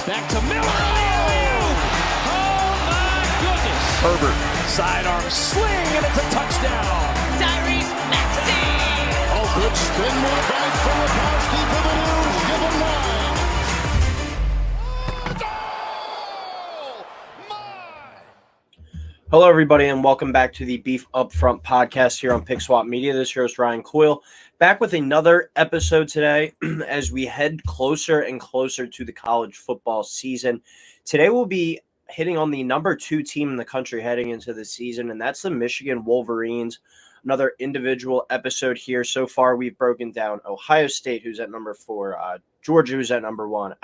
Back to Miller. Oh my goodness. Herbert. Sidearm sling, and it's a touchdown. Tyrese Maxey. Oh, good spin move by Filipowski for the news. Give him 9. Hello, everybody, and welcome back to the Beef Upfront podcast here on Pick Swap Media. This is your host, Ryan Coyle, back with another episode today as we head closer and closer to the college football season. Today, we'll be hitting on the number 2 team in the country heading into the season, and that's the Michigan Wolverines. Another individual episode here. So far, we've broken down Ohio State, who's at number 4, Georgia, who's at number 1,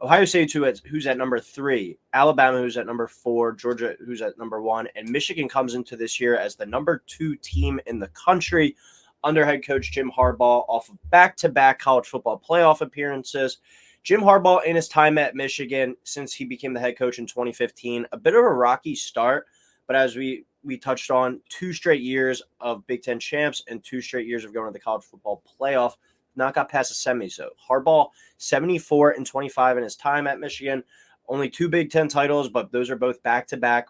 Ohio State, who's at number 3, Alabama, who's at number 4, Georgia, who's at number 1, and Michigan comes into this year as the number 2 team in the country under head coach Jim Harbaugh off of back-to-back college football playoff appearances. Jim Harbaugh, in his time at Michigan, since he became the head coach in 2015, a bit of a rocky start, but as we touched on, 2 straight years of Big Ten champs and 2 straight years of going to the college football playoff. Not got past the semi. So Harbaugh, 74-25 in his time at Michigan. Only 2 Big Ten titles, but those are both back-to-back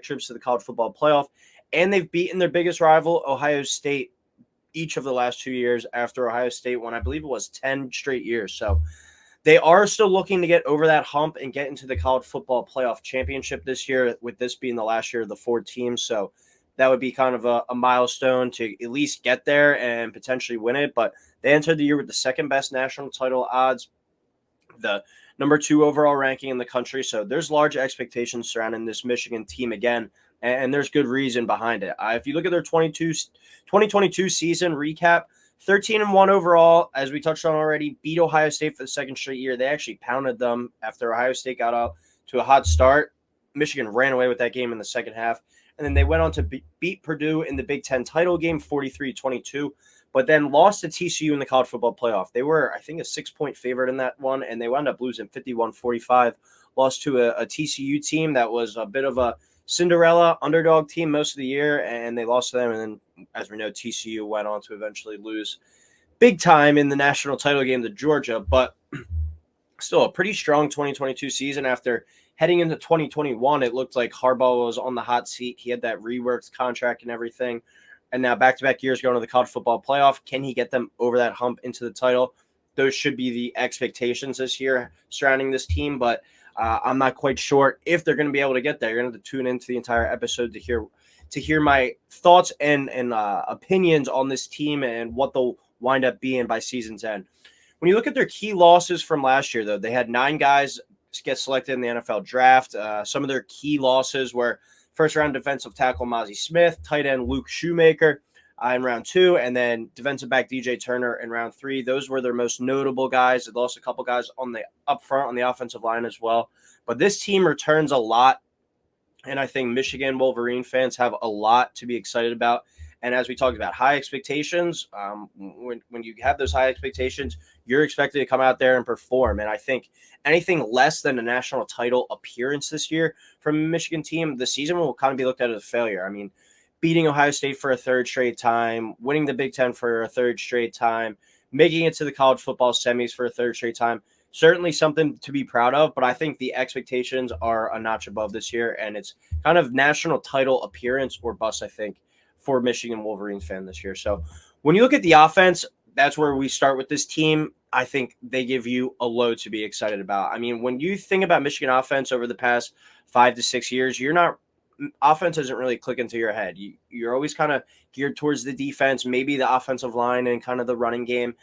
trips to the college football playoff. And they've beaten their biggest rival, Ohio State, each of the last 2 years after Ohio State won, I believe it was 10 straight years. So they are still looking to get over that hump and get into the college football playoff championship this year, with this being the last year of the 4 teams. So that would be kind of a milestone to at least get there and potentially win it. But they entered the year with the second best national title odds, the number 2 overall ranking in the country. So there's large expectations surrounding this Michigan team again, and there's good reason behind it. If you look at their 2022 season recap, 13-1 overall, as we touched on already, beat Ohio State for the second straight year. They actually pounded them after Ohio State got out to a hot start. Michigan ran away with that game in the second half. And then they went on to beat Purdue in the Big Ten title game, 43-22, but then lost to TCU in the college football playoff. They were, I think, a 6-point favorite in that one, and they wound up losing 51-45, lost to a TCU team that was a bit of a Cinderella underdog team most of the year, and they lost to them. And then, as we know, TCU went on to eventually lose big time in the national title game to Georgia, but still a pretty strong 2022 season. After heading into 2021, it looked like Harbaugh was on the hot seat. He had that reworked contract and everything. And now back-to-back years going to the college football playoff. Can he get them over that hump into the title? Those should be the expectations this year surrounding this team, but I'm not quite sure if they're going to be able to get there. You're going to have to tune into the entire episode to hear my thoughts and opinions on this team and what they'll wind up being by season's end. When you look at their key losses from last year, though, they had 9 guys get selected in the NFL draft. Some of their key losses were first-round defensive tackle Mozzie Smith, tight end Luke Shoemaker in round 2, and then defensive back DJ Turner in round 3. Those were their most notable guys. They lost a couple guys on the up front on the offensive line as well. But this team returns a lot, and I think Michigan Wolverine fans have a lot to be excited about. And as we talked about, high expectations, when you have those high expectations, you're expected to come out there and perform. And I think anything less than a national title appearance this year from a Michigan team, the season will kind of be looked at as a failure. I mean, beating Ohio State for a 3rd straight time, winning the Big Ten for a 3rd straight time, making it to the college football semis for a 3rd straight time, certainly something to be proud of. But I think the expectations are a notch above this year, and it's kind of national title appearance or bust, I think, for Michigan Wolverines fan this year. So when you look at the offense, that's where we start with this team. I think they give you a load to be excited about. I mean, when you think about Michigan offense over the past 5 to 6 years, offense doesn't really click into your head. You're always kind of geared towards the defense, maybe the offensive line and kind of the running game.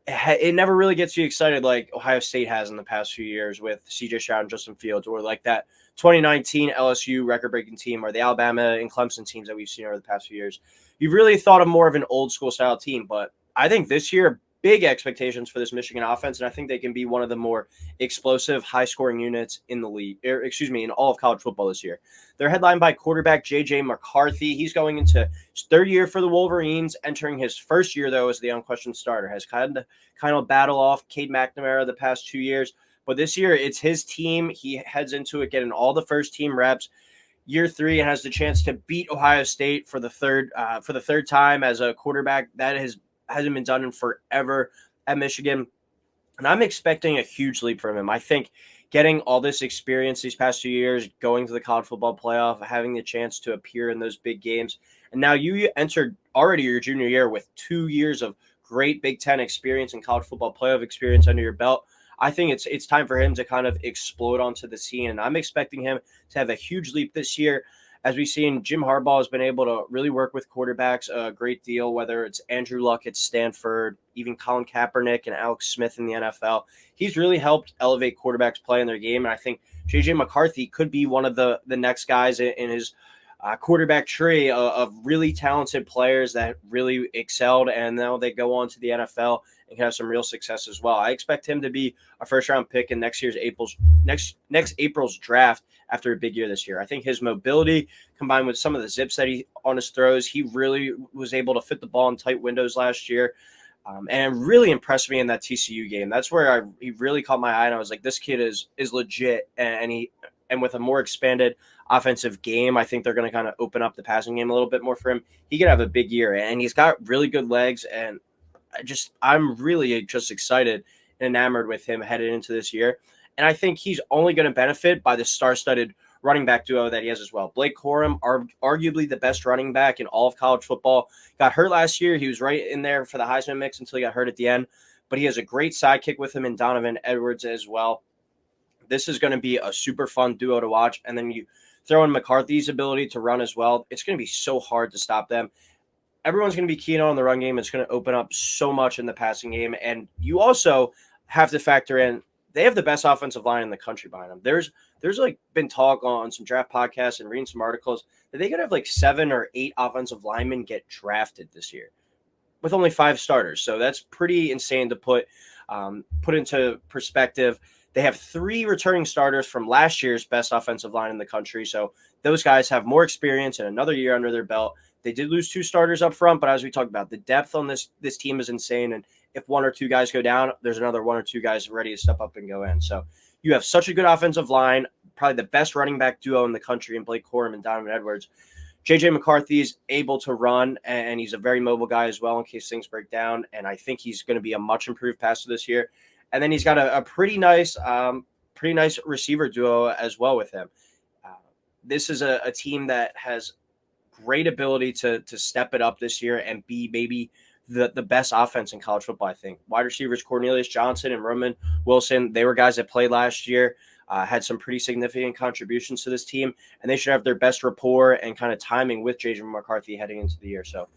It never really gets you excited like Ohio State has in the past few years with C.J. Stroud and Justin Fields, or like that 2019 LSU record-breaking team, or the Alabama and Clemson teams that we've seen over the past few years. You've really thought of more of an old-school style team, but I think this year, big expectations for this Michigan offense, and I think they can be one of the more explosive, high-scoring units in the league, in all of college football this year. They're headlined by quarterback J.J. McCarthy. He's going into his 3rd year for the Wolverines, entering his 1st year, though, as the unquestioned starter. Has kind of battle off Cade McNamara the past 2 years, but this year it's his team. He heads into it getting all the first-team reps. Year 3 and has the chance to beat Ohio State for the third time as a quarterback. That hasn't been done in forever at Michigan. And I'm expecting a huge leap from him. I think getting all this experience these past 2 years, going to the college football playoff, having the chance to appear in those big games, and now you entered already your junior year with 2 years of great Big Ten experience and college football playoff experience under your belt. I think it's time for him to kind of explode onto the scene, and I'm expecting him to have a huge leap this year. As we've seen, Jim Harbaugh has been able to really work with quarterbacks a great deal, whether it's Andrew Luck at Stanford, even Colin Kaepernick and Alex Smith in the NFL. He's really helped elevate quarterbacks play in their game. And I think J.J. McCarthy could be one of the next guys in his quarterback tree of really talented players that really excelled, and now they go on to the NFL and can have some real success as well. I expect him to be a first-round pick in next April's draft after a big year this year. I think his mobility combined with some of the zips that he on his throws, he really was able to fit the ball in tight windows last year. And really impressed me in that TCU game. That's where he really caught my eye, and I was like, this kid is legit. And with a more expanded offensive game, I think they're going to kind of open up the passing game a little bit more for him. He could have a big year, and he's got really good legs. And I'm really just excited and enamored with him headed into this year. And I think he's only going to benefit by the star-studded running back duo that he has as well. Blake Corum, arguably the best running back in all of college football, got hurt last year. He was right in there for the Heisman mix until he got hurt at the end. But he has a great sidekick with him in Donovan Edwards as well. This is going to be a super fun duo to watch. And then you throw in McCarthy's ability to run as well. It's going to be so hard to stop them. Everyone's going to be keen on the run game. It's going to open up so much in the passing game. And you also have to factor in they have the best offensive line in the country behind them. There's like been talk on some draft podcasts and reading some articles that they could have like 7 or 8 offensive linemen get drafted this year with only 5 starters. So that's pretty insane to put into perspective. They have 3 returning starters from last year's best offensive line in the country. So those guys have more experience and another year under their belt. They did lose 2 starters up front, but as we talked about, the depth on this team is insane. And if 1 or 2 guys go down, there's another 1 or 2 guys ready to step up and go in. So you have such a good offensive line, probably the best running back duo in the country in Blake Corum and Donovan Edwards. J.J. McCarthy is able to run, and he's a very mobile guy as well in case things break down. And I think he's going to be a much improved passer this year. And then he's got a pretty nice receiver duo as well with him. This is a team that has great ability to step it up this year and be maybe the best offense in college football, I think. Wide receivers Cornelius Johnson and Roman Wilson, they were guys that played last year, had some pretty significant contributions to this team, and they should have their best rapport and kind of timing with J.J. McCarthy heading into the year. So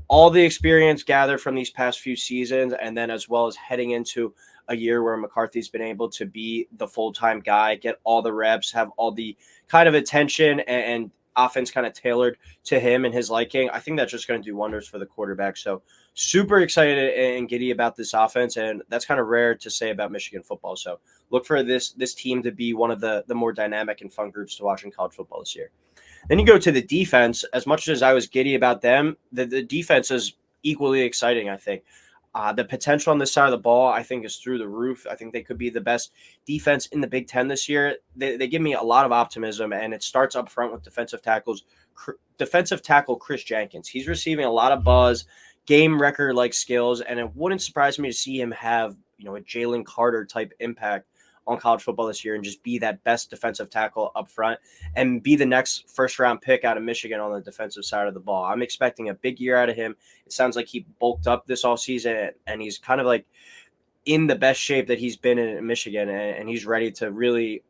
all the experience gathered from these past few seasons, and then as well as heading into a year where McCarthy's been able to be the full-time guy, get all the reps, have all the kind of attention and offense kind of tailored to him and his liking. I think that's just going to do wonders for the quarterback. So super excited and giddy about this offense, and that's kind of rare to say about Michigan football. So look for this team to be one of the more dynamic and fun groups to watch in college football this year. Then you go to the defense. As much as I was giddy about them, the defense is equally exciting, I think. The potential on this side of the ball, I think, is through the roof. I think they could be the best defense in the Big Ten this year. They give me a lot of optimism, and it starts up front with defensive tackle Chris Jenkins. He's receiving a lot of buzz, game record-like skills, and it wouldn't surprise me to see him have a Jalen Carter type impact on college football this year and just be that best defensive tackle up front and be the next first-round pick out of Michigan on the defensive side of the ball. I'm expecting a big year out of him. It sounds like he bulked up this offseason, and he's kind of like in the best shape that he's been in Michigan, and he's ready to really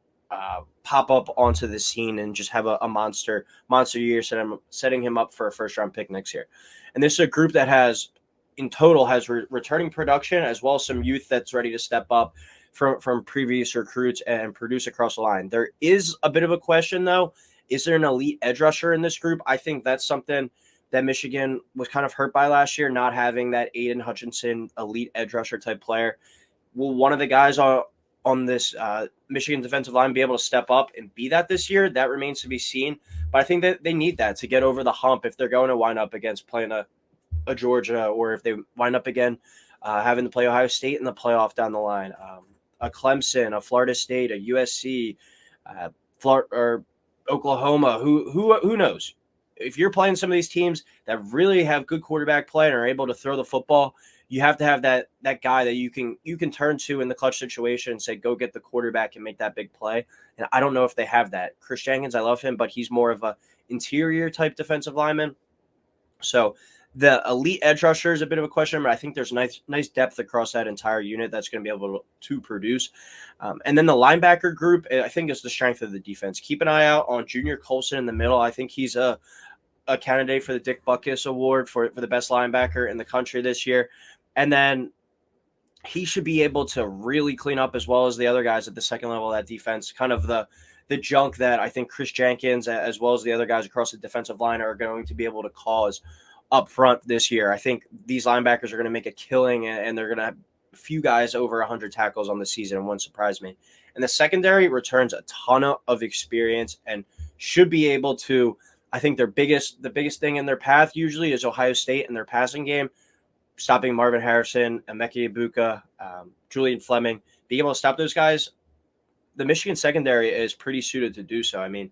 pop up onto the scene and just have a monster year, setting him up for a first-round pick next year. And this is a group that has returning production as well as some youth that's ready to step up from previous recruits and produce across the line. There is a bit of a question, though. Is there an elite edge rusher in this group? I think that's something that Michigan was kind of hurt by last year, not having that Aiden Hutchinson elite edge rusher type player. Will one of the guys on this Michigan defensive line be able to step up and be that this year? That remains to be seen. But I think that they need that to get over the hump if they're going to wind up against playing a Georgia, or if they wind up again having to play Ohio State in the playoff down the line. A Clemson, a Florida State, a USC, or Oklahoma. Who knows? If you're playing some of these teams that really have good quarterback play and are able to throw the football, you have to have that guy that you can turn to in the clutch situation and say, go get the quarterback and make that big play. And I don't know if they have that. Chris Jenkins, I love him, but he's more of a interior type defensive lineman. So the elite edge rusher is a bit of a question, but I think there's nice depth across that entire unit that's going to be able to produce. And then the linebacker group, I think, is the strength of the defense. Keep an eye out on Junior Colson in the middle. I think he's a candidate for the Dick Butkus Award for the best linebacker in the country this year. And then he should be able to really clean up as well as the other guys at the second level of that defense, kind of the junk that I think Chris Jenkins, as well as the other guys across the defensive line, are going to be able to cause up front this year. I think these linebackers are going to make a killing, and they're going to have a few guys over 100 tackles on the season. It wouldn't surprise me. And the secondary returns a ton of experience and should be able to, I think the biggest thing in their path usually is Ohio State and their passing game, stopping Marvin Harrison, Emeka Ibuka, Julian Fleming, being able to stop those guys. The Michigan secondary is pretty suited to do so. I mean,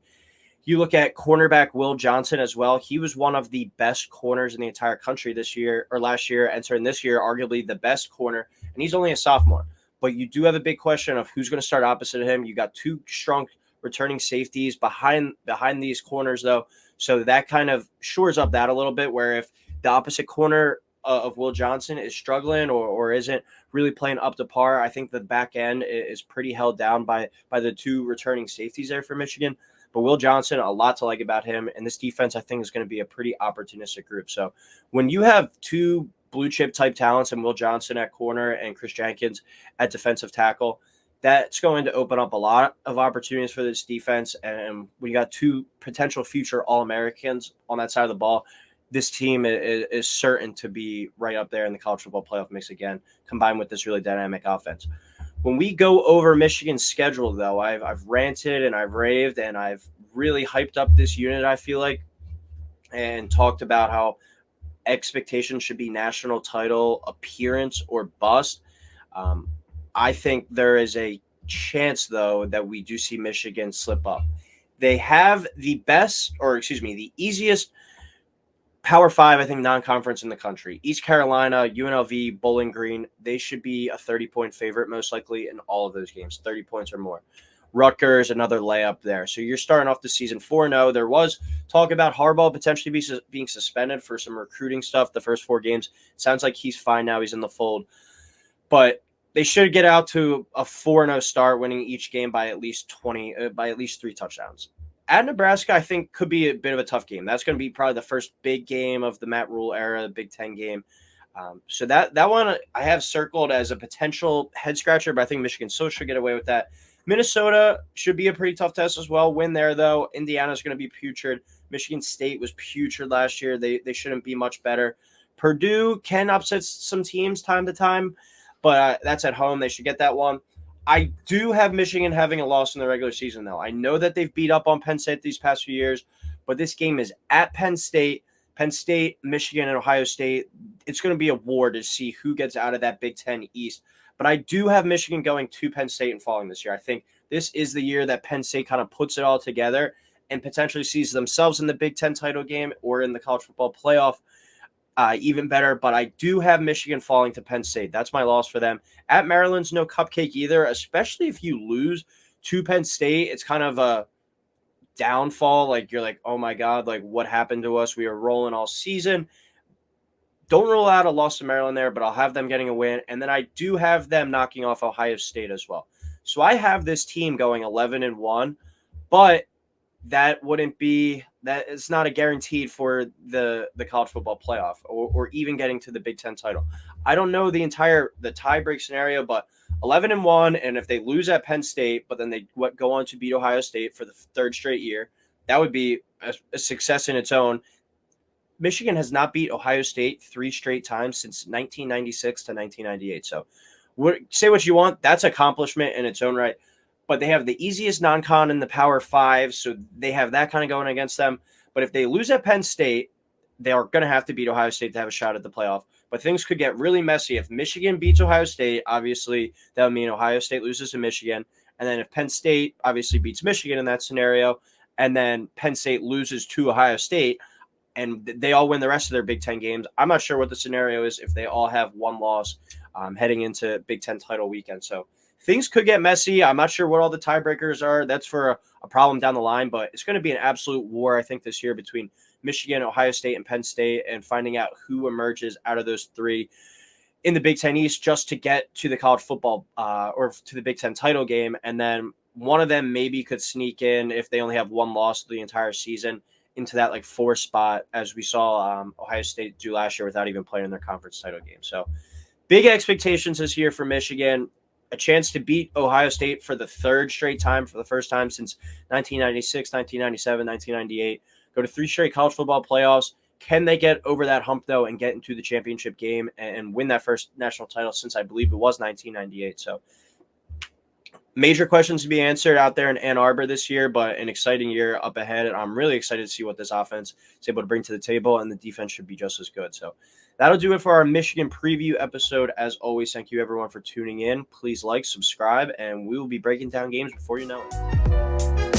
you look at cornerback Will Johnson as well. He was one of the best corners in the entire country this year or last year, entering this year, arguably the best corner, and he's only a sophomore. But you do have a big question of who's going to start opposite of him. You got two strong returning safeties behind these corners, though. So that kind of shores up that a little bit, where if the opposite corner of Will Johnson is struggling or isn't really playing up to par, I think the back end is pretty held down by the two returning safeties there for Michigan. But Will Johnson, a lot to like about him. And this defense, I think, is going to be a pretty opportunistic group. So when you have two blue chip type talents and Will Johnson at corner and Chris Jenkins at defensive tackle, that's going to open up a lot of opportunities for this defense. And when you got two potential future All-Americans on that side of the ball, this team is certain to be right up there in the college football playoff mix again, combined with this really dynamic offense. When we go over Michigan's schedule, though, I've ranted and I've raved and I've really hyped up this unit, I feel like, and talked about how expectations should be national title appearance or bust. I think there is a chance, though, that we do see Michigan slip up. They have the easiest Power 5, I think, non-conference in the country. East Carolina, UNLV, Bowling Green, they should be a 30-point favorite most likely in all of those games, 30 points or more. Rutgers, another layup there. So you're starting off the season 4-0. There was talk about Harbaugh potentially being suspended for some recruiting stuff the first 4 games. Sounds like he's fine now. He's in the fold. But they should get out to a 4-0 start, winning each game by at least 3 touchdowns. At Nebraska, I think, could be a bit of a tough game. That's going to be probably the first big game of the Matt Rule era, the Big Ten game. So that one I have circled as a potential head scratcher, but I think Michigan still should get away with that. Minnesota should be a pretty tough test as well. Win there, though. Indiana's going to be putrid. Michigan State was putrid last year. They shouldn't be much better. Purdue can upset some teams time to time, but that's at home. They should get that one. I do have Michigan having a loss in the regular season, though. I know that they've beat up on Penn State these past few years, but this game is at Penn State. Penn State, Michigan, and Ohio State. It's going to be a war to see who gets out of that Big Ten East. But I do have Michigan going to Penn State and falling this year. I think this is the year that Penn State kind of puts it all together and potentially sees themselves in the Big Ten title game or in the college football playoff. Even better, but I do have Michigan falling to Penn State. That's my loss for them. At Maryland's no cupcake either, especially if you lose to Penn State. It's kind of a downfall. Like, you're like, oh my God, like, what happened to us? We were rolling all season. Don't rule out a loss to Maryland there, but I'll have them getting a win. And then I do have them knocking off Ohio State as well. So I have this team going 11-1, but that is not a guaranteed for the college football playoff or even getting to the Big Ten title. I don't know the tie break scenario, but 11-1, and if they lose at Penn State, but then they go on to beat Ohio State for the 3rd straight year, that would be a success in its own. Michigan has not beat Ohio State 3 straight times since 1996 to 1998. So say what you want. That's accomplishment in its own right. But they have the easiest non-con in the Power 5, so they have that kind of going against them. But if they lose at Penn State, they are going to have to beat Ohio State to have a shot at the playoff. But things could get really messy. If Michigan beats Ohio State, obviously that would mean Ohio State loses to Michigan. And then if Penn State obviously beats Michigan in that scenario, and then Penn State loses to Ohio State, and they all win the rest of their Big Ten games. I'm not sure what the scenario is if they all have one loss heading into Big Ten title weekend. So things could get messy. I'm not sure what all the tiebreakers are. That's for a problem down the line, but it's going to be an absolute war, I think, this year between Michigan, Ohio State, and Penn State, and finding out who emerges out of those three in the Big Ten East just to get to the college football or to the Big Ten title game. And then one of them maybe could sneak in if they only have one loss the entire season into that like 4 spot, as we saw Ohio State do last year without even playing in their conference title game. So big expectations this year for Michigan, a chance to beat Ohio State for the third straight time, for the first time since 1996, 1997, 1998, go to 3 straight college football playoffs. Can they get over that hump, though, and get into the championship game and win that first national title since I believe it was 1998? So major questions to be answered out there in Ann Arbor this year, but an exciting year up ahead. And I'm really excited to see what this offense is able to bring to the table, and the defense should be just as good. So that'll do it for our Michigan preview episode. As always, thank you, everyone, for tuning in. Please like, subscribe, and we will be breaking down games before you know it.